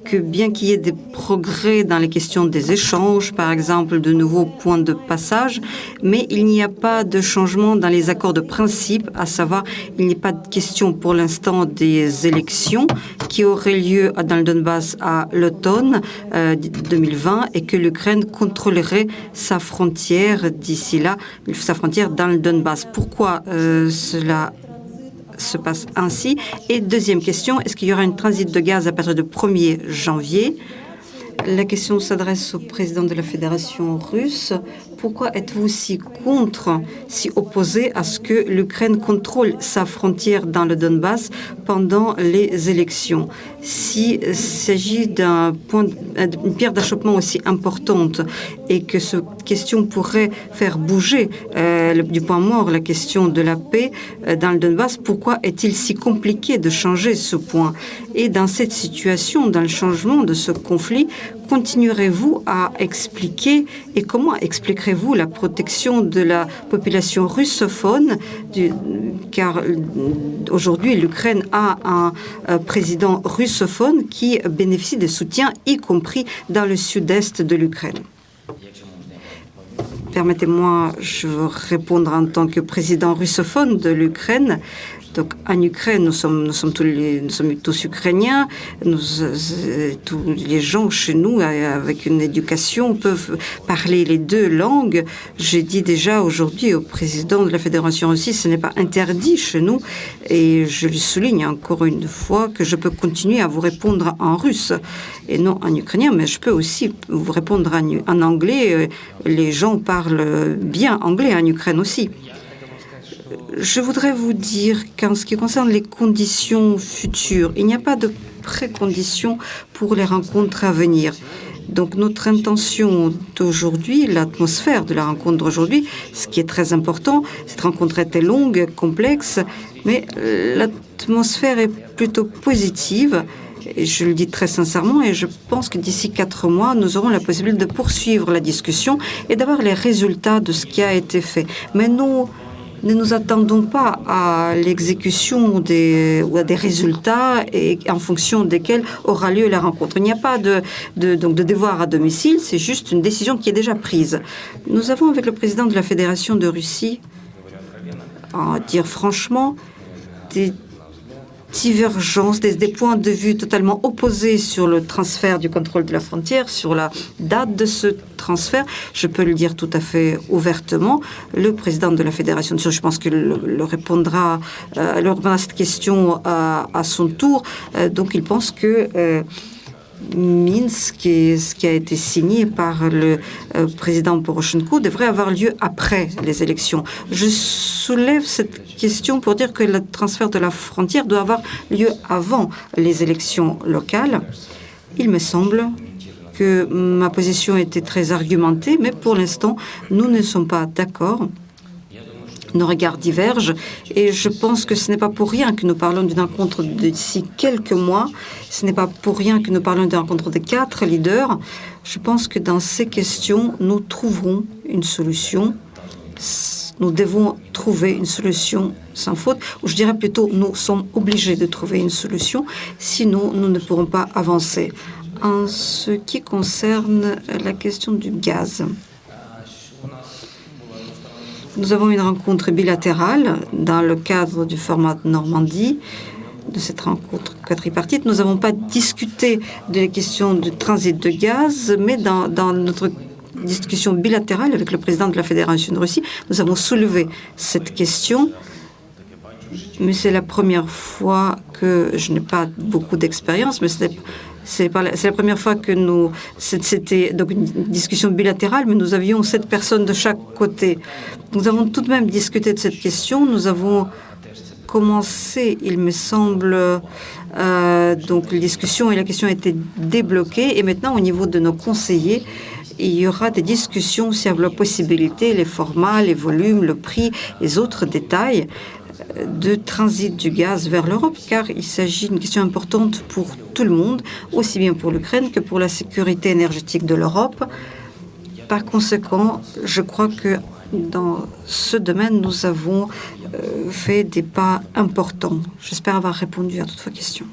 que bien qu'il y ait des progrès dans les questions des échanges, par exemple de nouveaux points de passage, mais il n'y a pas de changement dans les accords de principe, à savoir il n'y a pas de question pour l'instant des élections qui auraient lieu dans le Donbass à l'automne 2020 et que l'Ukraine contrôlerait sa frontière d'ici là, sa frontière dans le Donbass. Pourquoi cela se passe ainsi? Et deuxième question, est-ce qu'il y aura un transit de gaz à partir du 1er janvier? La question s'adresse au président de la Fédération russe. Pourquoi êtes-vous si contre, si opposé à ce que l'Ukraine contrôle sa frontière dans le Donbass pendant les élections? S'il s'agit d'une pierre d'achoppement aussi importante et que cette question pourrait faire bouger du point mort la question de la paix dans le Donbass, pourquoi est-il si compliqué de changer ce point? Et dans cette situation, dans le changement de ce conflit, continuerez-vous à expliquer et comment expliquerez-vous la protection de la population russophone, car aujourd'hui l'Ukraine a un président russophone qui bénéficie de soutien, y compris dans le sud-est de l'Ukraine. Permettez-moi, je veux répondre en tant que président russophone de l'Ukraine. Donc, en Ukraine, nous sommes tous ukrainiens. Tous les gens chez nous, avec une éducation, peuvent parler les deux langues. J'ai dit déjà aujourd'hui au président de la Fédération russe, ce n'est pas interdit chez nous. Et je lui souligne encore une fois que je peux continuer à vous répondre en russe et non en ukrainien, mais je peux aussi vous répondre en anglais. Les gens parlent bien anglais en Ukraine aussi. Je voudrais vous dire qu'en ce qui concerne les conditions futures, il n'y a pas de préconditions pour les rencontres à venir. Donc notre intention d'aujourd'hui, l'atmosphère de la rencontre d'aujourd'hui, ce qui est très important, cette rencontre était longue, complexe, mais l'atmosphère est plutôt positive. Et je le dis très sincèrement, et je pense que d'ici 4 mois, nous aurons la possibilité de poursuivre la discussion et d'avoir les résultats de ce qui a été fait. Mais nous ne nous attendons pas à l'exécution ou à des résultats et en fonction desquels aura lieu la rencontre. Il n'y a pas de devoir à domicile, c'est juste une décision qui est déjà prise. Nous avons avec le président de la Fédération de Russie, à dire franchement, des divergences, des points de vue totalement opposés sur le transfert du contrôle de la frontière, sur la date de ce transfert. Je peux le dire tout à fait ouvertement. Le président de la Fédération, je pense qu'il le répondra à cette question à son tour. Donc il pense que Minsk, ce qui a été signé par le président Poroshenko, devrait avoir lieu après les élections. Je soulève cette question pour dire que le transfert de la frontière doit avoir lieu avant les élections locales. il me semble que ma position était très argumentée, mais pour l'instant, nous ne sommes pas d'accord. Nos regards divergent et je pense que ce n'est pas pour rien que nous parlons d'une rencontre d'ici quelques mois. Ce n'est pas pour rien que nous parlons d'une rencontre de 4 leaders. Je pense que dans ces questions, nous trouverons une solution. Nous devons trouver une solution sans faute, ou je dirais plutôt, nous sommes obligés de trouver une solution, sinon nous ne pourrons pas avancer. En ce qui concerne la question du gaz, nous avons une rencontre bilatérale dans le cadre du format Normandie. De cette rencontre quadripartite, nous n'avons pas discuté de la question du transit de gaz, mais dans notre discussion bilatérale avec le président de la Fédération de Russie, nous avons soulevé cette question. Mais c'est la première fois que je n'ai pas beaucoup d'expérience, mais c'est la première fois que c'était donc une discussion bilatérale, mais nous avions 7 personnes de chaque côté. Nous avons tout de même discuté de cette question. Nous avons commencé, il me semble, donc la discussion et la question a été débloquée. Et maintenant, au niveau de nos conseillers, il y aura des discussions sur la possibilité, les formats, les volumes, le prix, les autres détails de transit du gaz vers l'Europe, car il s'agit d'une question importante pour tout le monde, aussi bien pour l'Ukraine que pour la sécurité énergétique de l'Europe. Par conséquent, je crois que dans ce domaine, nous avons fait des pas importants. J'espère avoir répondu à toutes vos questions.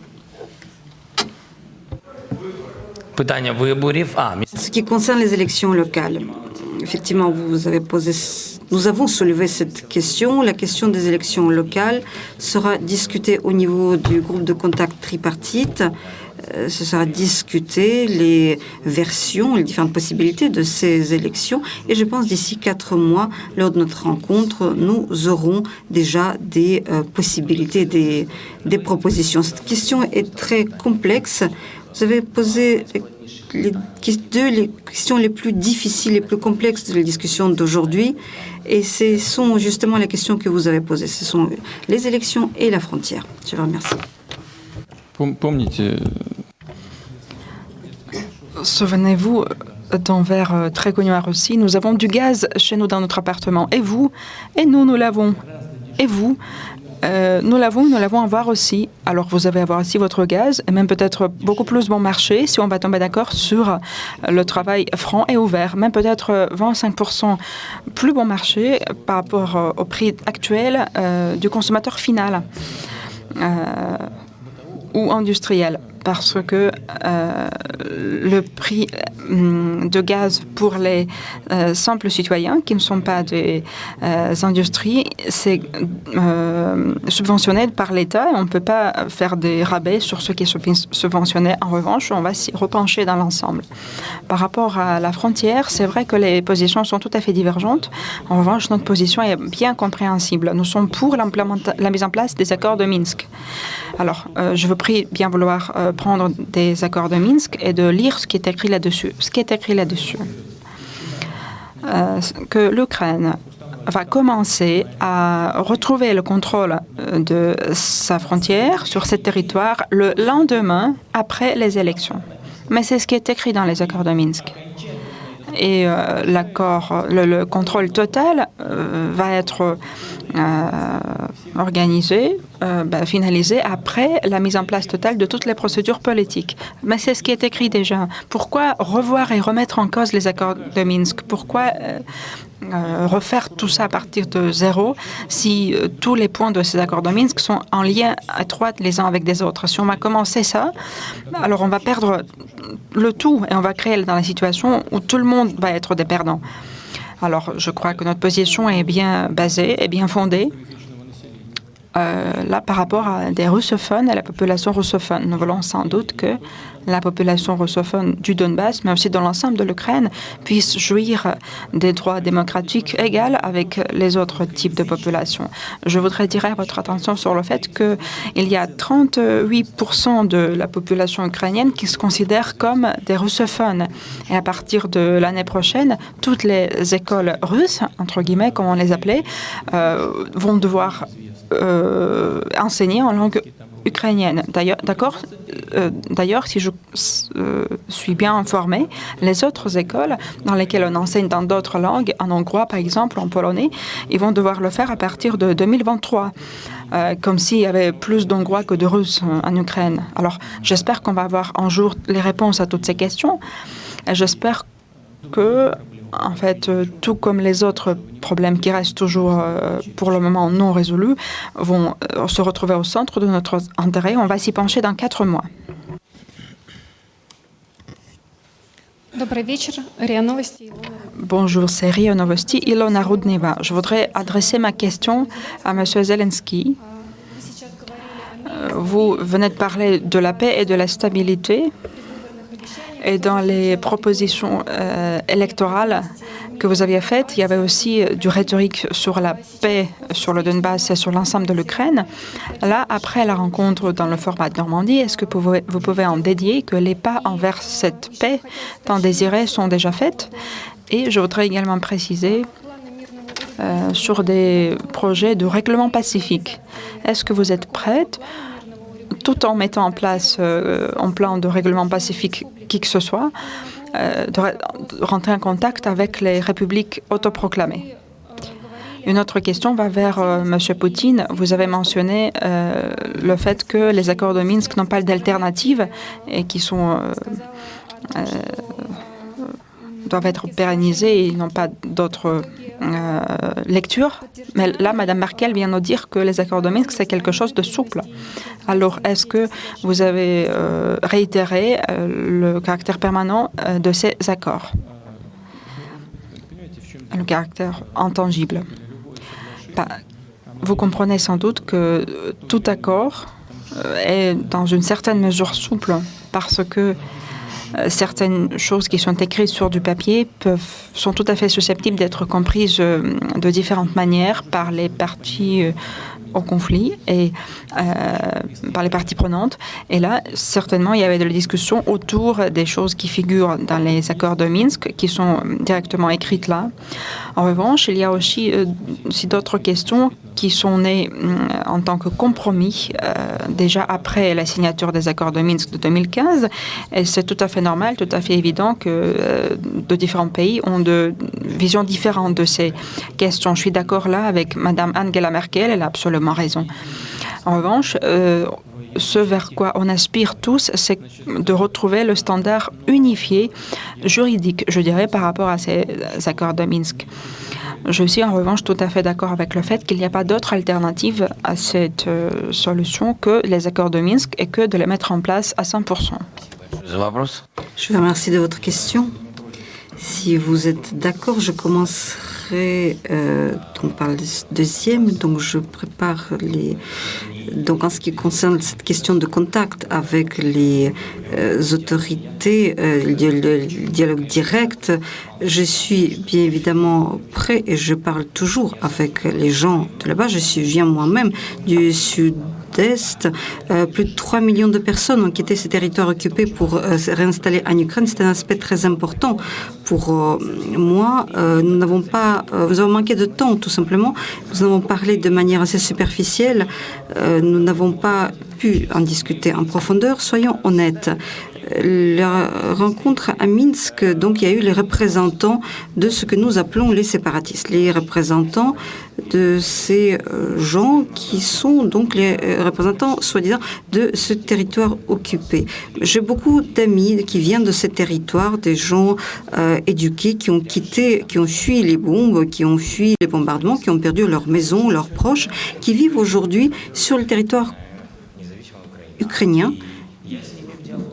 Ce qui concerne les élections locales, effectivement, nous avons soulevé cette question. La question des élections locales sera discutée au niveau du groupe de contact tripartite. Ce sera discuté les versions, les différentes possibilités de ces élections. Et je pense d'ici 4 mois, lors de notre rencontre, nous aurons déjà des possibilités, des propositions. Cette question est très complexe. Vous avez posé les questions les plus difficiles, les plus complexes de la discussion d'aujourd'hui. Et ce sont justement les questions que vous avez posées. Ce sont les élections et la frontière. Je vous remercie. Souvenez-vous d'un verre très connu à Russie. Nous avons du gaz chez nous dans notre appartement. Et vous? Et nous l'avons. Et vous? Nous l'avons à voir aussi. Alors, vous avez à voir aussi votre gaz, et même peut-être beaucoup plus bon marché si on va tomber d'accord sur le travail franc et ouvert. Même peut-être 25% plus bon marché par rapport au prix actuel du consommateur final ou industriel. Parce que le prix de gaz pour les simples citoyens qui ne sont pas des industries, c'est subventionné par l'État et on ne peut pas faire des rabais sur ce qui est subventionné. En revanche, on va s'y repencher dans l'ensemble. Par rapport à la frontière, c'est vrai que les positions sont tout à fait divergentes. En revanche, notre position est bien compréhensible. Nous sommes pour la mise en place des accords de Minsk. Alors, je vous prie bien vouloir prendre des accords de Minsk et de lire ce qui est écrit là-dessus. Ce qui est écrit là-dessus, que l'Ukraine va commencer à retrouver le contrôle de sa frontière sur ce territoire le lendemain après les élections. Mais c'est ce qui est écrit dans les accords de Minsk. Et le contrôle total va être organisé, finalisé après la mise en place totale de toutes les procédures politiques. Mais c'est ce qui est écrit déjà. Pourquoi revoir et remettre en cause les accords de Minsk? Pourquoi refaire tout ça à partir de zéro si tous les points de ces accords de Minsk sont en lien étroit les uns avec les autres? Si on va commencer ça, alors on va perdre le tout et on va créer dans la situation où tout le monde va être des perdants. Alors, je crois que notre position est bien basée et bien fondée. Là, par rapport à des russophones et la population russophone, nous voulons sans doute que la population russophone du Donbass, mais aussi dans l'ensemble de l'Ukraine, puisse jouir des droits démocratiques égaux avec les autres types de populations. Je voudrais attirer votre attention sur le fait qu'il y a 38% de la population ukrainienne qui se considère comme des russophones. Et à partir de l'année prochaine, toutes les écoles russes, entre guillemets, comme on les appelait, vont devoir enseigner en langue ukrainienne. D'ailleurs, d'accord, D'ailleurs, si je suis bien informée, les autres écoles dans lesquelles on enseigne dans d'autres langues, en hongrois par exemple, en polonais, ils vont devoir le faire à partir de 2023. Comme s'il y avait plus d'Hongrois que de Russes en Ukraine. Alors, j'espère qu'on va avoir un jour les réponses à toutes ces questions. Et j'espère que, en fait, tout comme les autres problèmes qui restent toujours pour le moment non résolus, vont se retrouver au centre de notre intérêt. On va s'y pencher dans 4 mois. Bonjour, c'est RIA Novosti, Ilona Rudneva. Je voudrais adresser ma question à M. Zelensky. Vous venez de parler de la paix et de la stabilité. Et dans les propositions électorales que vous aviez faites, il y avait aussi du rhétorique sur la paix sur le Donbass et sur l'ensemble de l'Ukraine. Là, après la rencontre dans le format de Normandie, est-ce que vous pouvez en dédier que les pas envers cette paix tant désirée sont déjà faits? Et je voudrais également préciser sur des projets de règlement pacifique. Est-ce que vous êtes prête, tout en mettant en place un plan de règlement pacifique qui que ce soit, de rentrer en contact avec les républiques autoproclamées? Une autre question va vers M. Poutine. Vous avez mentionné le fait que les accords de Minsk n'ont pas d'alternative et qui sont doivent être pérennisés et ils n'ont pas d'autres lectures. Mais là, Mme Merkel vient nous dire que les accords de Minsk, c'est quelque chose de souple. Alors, est-ce que vous avez réitéré le caractère permanent de ces accords? Le caractère intangible. Vous comprenez sans doute que tout accord est dans une certaine mesure souple parce que certaines choses qui sont écrites sur du papier sont tout à fait susceptibles d'être comprises de différentes manières par les parties au conflit et par les parties prenantes. Et là, certainement, il y avait de la discussion autour des choses qui figurent dans les accords de Minsk, qui sont directement écrites là. En revanche, il y a aussi d'autres questions qui sont nées en tant que compromis déjà après la signature des accords de Minsk de 2015. Et c'est tout à fait normal, tout à fait évident que de différents pays ont de visions différentes de ces questions. Je suis d'accord là avec Mme Angela Merkel, elle a absolument raison. En revanche, ce vers quoi on aspire tous, c'est de retrouver le standard unifié juridique, je dirais, par rapport à ces accords de Minsk. Je suis en revanche tout à fait d'accord avec le fait qu'il n'y a pas d'autre alternative à cette solution que les accords de Minsk et que de les mettre en place à 100%. Je vous remercie de votre question. Si vous êtes d'accord, je commencerai donc par le deuxième. Donc je prépare les... Donc en ce qui concerne cette question de contact avec les autorités, le dialogue direct, je suis bien évidemment prêt et je parle toujours avec les gens de là-bas. Je viens moi-même du Sud-Est. Plus de 3 millions de personnes ont quitté ces territoires occupés pour se réinstaller en Ukraine. C'est un aspect très important pour moi. Nous avons manqué de temps, tout simplement. Nous avons parlé de manière assez superficielle. Nous n'avons pas pu en discuter en profondeur. Soyons honnêtes. La rencontre à Minsk, donc il y a eu les représentants de ce que nous appelons les séparatistes, les représentants de ces gens qui sont donc les représentants, soi-disant, de ce territoire occupé. J'ai beaucoup d'amis qui viennent de ces territoires, des gens éduqués qui ont quitté, qui ont fui les bombes, qui ont fui les bombardements, qui ont perdu leur maison, leurs proches, qui vivent aujourd'hui sur le territoire ukrainien,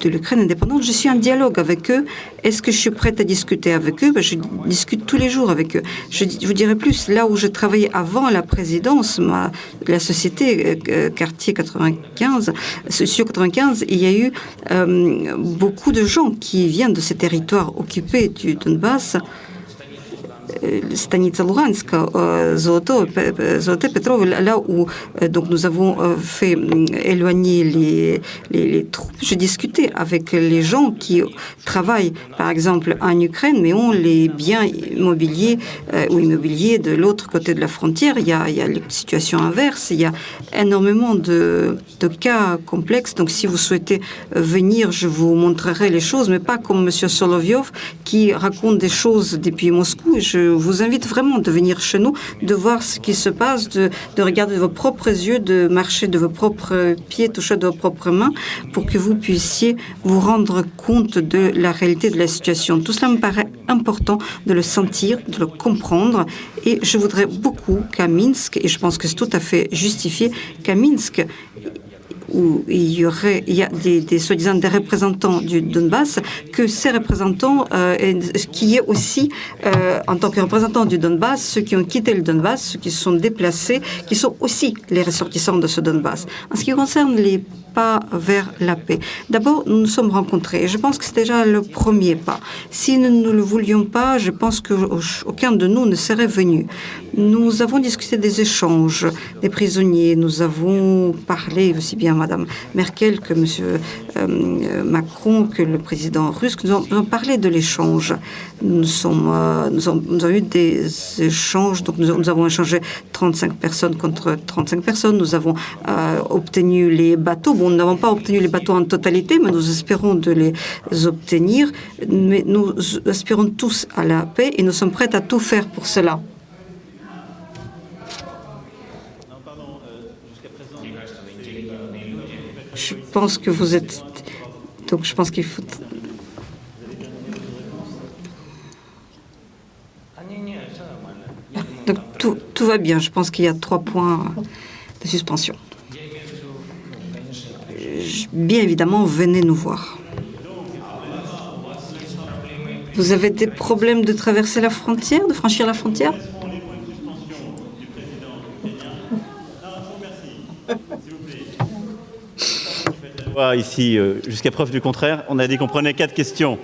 de l'Ukraine indépendante. Je suis en dialogue avec eux. Est-ce que je suis prête à discuter avec eux? Je discute tous les jours avec eux. Je vous dirais plus, là où je travaillais avant la présidence, la société quartier 95, sur 95, il y a eu beaucoup de gens qui viennent de ces territoires occupés du Donbass. Stanitsa Luganska, Zolotoy Petrov, là où donc nous avons fait éloigner les troupes. J'ai discuté avec les gens qui travaillent, par exemple, en Ukraine, mais ont les biens immobiliers ou immobiliers de l'autre côté de la frontière. Il y a les situations inverses. Il y a énormément de cas complexes. Donc, si vous souhaitez venir, je vous montrerai les choses, mais pas comme M. Solovyov qui raconte des choses depuis Moscou. Je vous invite vraiment de venir chez nous, de voir ce qui se passe, de regarder de vos propres yeux, de marcher de vos propres pieds, toucher de vos propres mains, pour que vous puissiez vous rendre compte de la réalité de la situation. Tout cela me paraît important de le sentir, de le comprendre, et je voudrais beaucoup qu'à Minsk, et je pense que c'est tout à fait justifié, qu'à Minsk, où il y a des soi-disant des représentants du Donbass, que ces représentants, qui est aussi, en tant que représentants du Donbass, ceux qui ont quitté le Donbass, ceux qui se sont déplacés, qui sont aussi les ressortissants de ce Donbass. En ce qui concerne les pas vers la paix. D'abord, nous nous sommes rencontrés et je pense que c'est déjà le premier pas. Si nous ne le voulions pas, je pense qu'aucun de nous ne serait venu. Nous avons discuté des échanges, des prisonniers. Nous avons parlé, aussi bien Mme Merkel que M. Macron, que le président russe. Nous avons parlé de l'échange. Nous avons eu des échanges. Donc nous avons échangé 35 personnes contre 35 personnes. Nous avons obtenu les bateaux. Bon, nous n'avons pas obtenu les bateaux en totalité, mais nous espérons de les obtenir. Mais nous aspirons tous à la paix et nous sommes prêts à tout faire pour cela. Je pense que vous êtes... Donc je pense qu'il faut... Donc tout va bien. Je pense qu'il y a 3 points de suspension. Bien évidemment, venez nous voir. Vous avez des problèmes de traverser la frontière, de franchir la frontière? Ici, jusqu'à preuve du contraire, on a dit qu'on prenait 4 questions.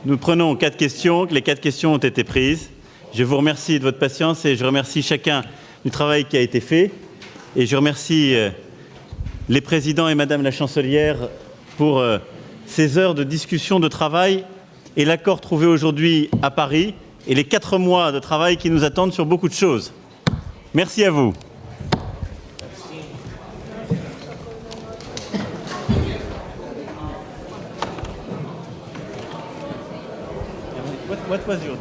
Nous prenons 4 questions, les 4 questions ont été prises. Je vous remercie de votre patience et je remercie chacun du travail qui a été fait. Et je remercie les présidents et Madame la chancelière pour ces heures de discussion, de travail et l'accord trouvé aujourd'hui à Paris et les 4 mois de travail qui nous attendent sur beaucoup de choses. Merci à vous. What was your...